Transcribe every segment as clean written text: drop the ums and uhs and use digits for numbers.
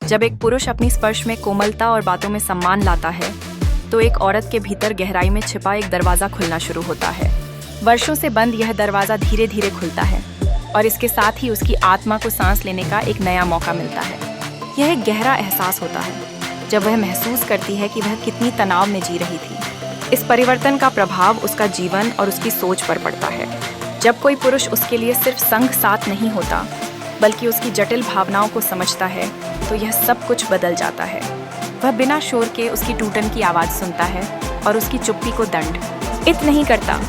जब एक पुरुष अपनी स्पर्श में कोमलता और बातों में सम्मान लाता है, तो एक औरत के भीतर गहराई में छिपा एक दरवाजा खुलना शुरू होता है। वर्षों से बंद यह दरवाजा धीरे धीरे खुलता है और इसके साथ ही उसकी आत्मा को सांस लेने का एक नया मौका मिलता है। यह एक गहरा एहसास होता है जब वह महसूस करती है कि वह कितनी तनाव में जी रही थी। इस परिवर्तन का प्रभाव उसका जीवन और उसकी सोच पर पड़ता है। जब कोई पुरुष उसके लिए सिर्फ संग साथ नहीं होता, बल्कि उसकी जटिल भावनाओं को समझता है, तो यह सब कुछ बदल जाता है। वह बिना शोर के उसकी टूटन की आवाज़ सुनता है और उसकी चुप्पी को दंड नहीं करता।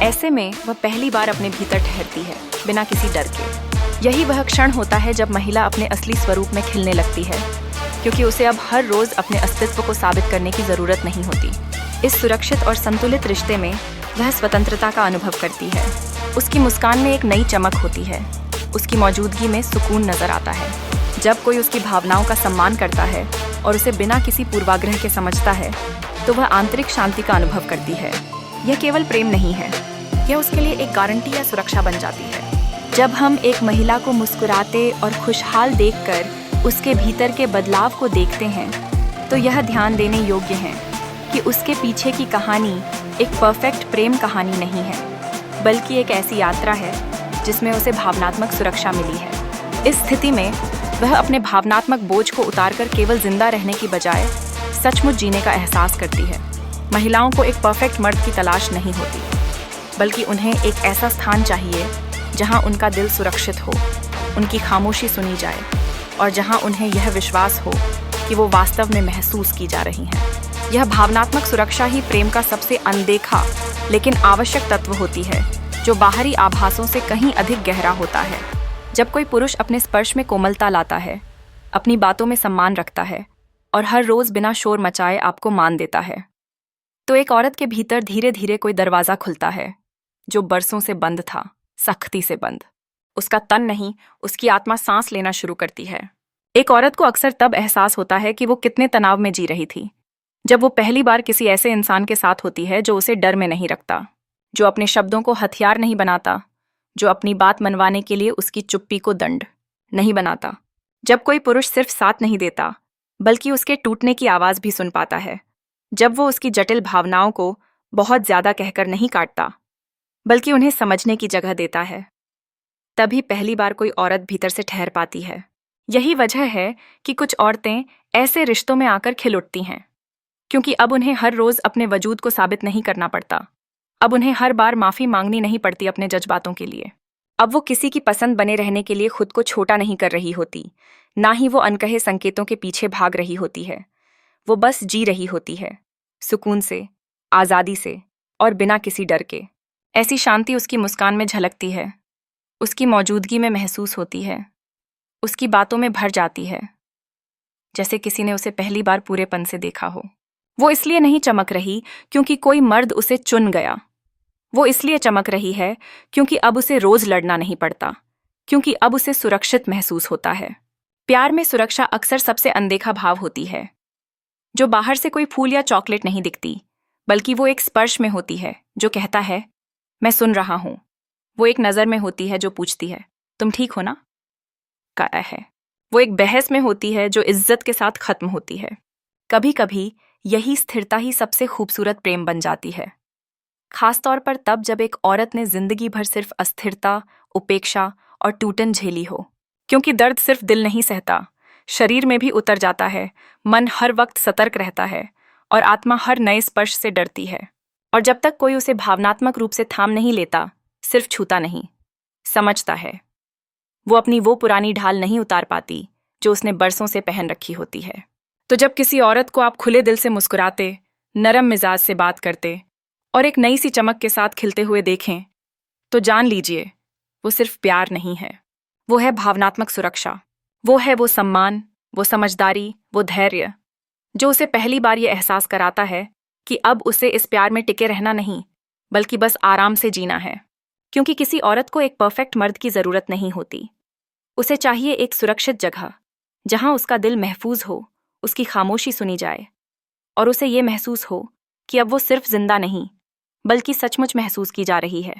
ऐसे में वह पहली बार अपने भीतर ठहरती है, बिना किसी डर के। यही वह क्षण होता है जब महिला अपने असली स्वरूप में खिलने लगती है, क्योंकि उसे अब हर रोज़ अपने अस्तित्व को साबित करने की ज़रूरत नहीं होती। इस सुरक्षित और संतुलित रिश्ते में वह स्वतंत्रता का अनुभव करती है। उसकी मुस्कान में एक नई चमक होती है, उसकी मौजूदगी में सुकून नजर आता है। जब कोई उसकी भावनाओं का सम्मान करता है और उसे बिना किसी पूर्वाग्रह के समझता है, तो वह आंतरिक शांति का अनुभव करती है। यह केवल प्रेम नहीं है, यह उसके लिए एक गारंटी या सुरक्षा बन जाती है। जब हम एक महिला को मुस्कुराते और खुशहाल देखकर उसके भीतर के बदलाव को देखते हैं, तो यह ध्यान देने योग्य है कि उसके पीछे की कहानी एक परफेक्ट प्रेम कहानी नहीं है, बल्कि एक ऐसी यात्रा है जिसमें उसे भावनात्मक सुरक्षा मिली है। इस स्थिति में वह अपने भावनात्मक बोझ को उतारकर केवल जिंदा रहने की बजाय सचमुच जीने का एहसास करती है। महिलाओं को एक परफेक्ट मर्द की तलाश नहीं होती, बल्कि उन्हें एक ऐसा स्थान चाहिए जहां उनका दिल सुरक्षित हो, उनकी खामोशी सुनी जाए और जहां उन्हें यह विश्वास हो कि वो वास्तव में महसूस की जा रही हैं। यह भावनात्मक सुरक्षा ही प्रेम का सबसे अनदेखा लेकिन आवश्यक तत्व होती है, जो बाहरी आभासों से कहीं अधिक गहरा होता है। जब कोई पुरुष अपने स्पर्श में कोमलता लाता है, अपनी बातों में सम्मान रखता है और हर रोज बिना शोर मचाए आपको मान देता है, तो एक औरत के भीतर धीरे धीरे कोई दरवाजा खुलता है जो बरसों से बंद था, सख्ती से बंद। उसका तन नहीं, उसकी आत्मा सांस लेना शुरू करती है। एक औरत को अक्सर तब एहसास होता है कि वो कितने तनाव में जी रही थी, जब वो पहली बार किसी ऐसे इंसान के साथ होती है जो उसे डर में नहीं रखता, जो अपने शब्दों को हथियार नहीं बनाता, जो अपनी बात मनवाने के लिए उसकी चुप्पी को दंड नहीं बनाता। जब कोई पुरुष सिर्फ साथ नहीं देता, बल्कि उसके टूटने की आवाज़ भी सुन पाता है। जब वो उसकी जटिल भावनाओं को बहुत ज्यादा कहकर नहीं काटता, बल्कि उन्हें समझने की जगह देता है, तभी पहली बार कोई औरत भीतर से ठहर पाती है। यही वजह है कि कुछ औरतें ऐसे रिश्तों में आकर खिल उठती हैं, क्योंकि अब उन्हें हर रोज अपने वजूद को साबित नहीं करना पड़ता। अब उन्हें हर बार माफी मांगनी नहीं पड़ती अपने जज्बातों के लिए। अब वो किसी की पसंद बने रहने के लिए खुद को छोटा नहीं कर रही होती, ना ही वो अनकहे संकेतों के पीछे भाग रही होती है। वो बस जी रही होती है, सुकून से, आजादी से और बिना किसी डर के। ऐसी शांति उसकी मुस्कान में झलकती है, उसकी मौजूदगी में महसूस होती है, उसकी बातों में भर जाती है, जैसे किसी ने उसे पहली बार पूरेपन से देखा हो। वो इसलिए नहीं चमक रही क्योंकि कोई मर्द उसे चुन गया, वो इसलिए चमक रही है क्योंकि अब उसे रोज लड़ना नहीं पड़ता, क्योंकि अब उसे सुरक्षित महसूस होता है। प्यार में सुरक्षा अक्सर सबसे अनदेखा भाव होती है, जो बाहर से कोई फूल या चॉकलेट नहीं दिखती, बल्कि वो एक स्पर्श में होती है जो कहता है, मैं सुन रहा हूं। वो एक नज़र में होती है जो पूछती है, तुम ठीक हो ना? काया है। वो एक बहस में होती है जो इज्जत के साथ खत्म होती है। कभी कभी यही स्थिरता ही सबसे खूबसूरत प्रेम बन जाती है, खासतौर पर तब जब एक औरत ने जिंदगी भर सिर्फ अस्थिरता, उपेक्षा और टूटन झेली हो। क्योंकि दर्द सिर्फ दिल नहीं सहता, शरीर में भी उतर जाता है। मन हर वक्त सतर्क रहता है और आत्मा हर नए स्पर्श से डरती है। और जब तक कोई उसे भावनात्मक रूप से थाम नहीं लेता, सिर्फ छूता नहीं, समझता है, वो अपनी वो पुरानी ढाल नहीं उतार पाती जो उसने बरसों से पहन रखी होती है। तो जब किसी औरत को आप खुले दिल से मुस्कुराते, नरम मिजाज से बात करते और एक नई सी चमक के साथ खिलते हुए देखें, तो जान लीजिए वो सिर्फ प्यार नहीं है, वो है भावनात्मक सुरक्षा। वो है वो सम्मान, वो समझदारी, वो धैर्य, जो उसे पहली बार ये एहसास कराता है कि अब उसे इस प्यार में टिके रहना नहीं, बल्कि बस आराम से जीना है। क्योंकि किसी औरत को एक परफेक्ट मर्द की जरूरत नहीं होती, उसे चाहिए एक सुरक्षित जगह जहां उसका दिल महफूज हो, उसकी खामोशी सुनी जाए और उसे ये महसूस हो कि अब वो सिर्फ जिंदा नहीं, बल्कि सचमुच महसूस की जा रही है।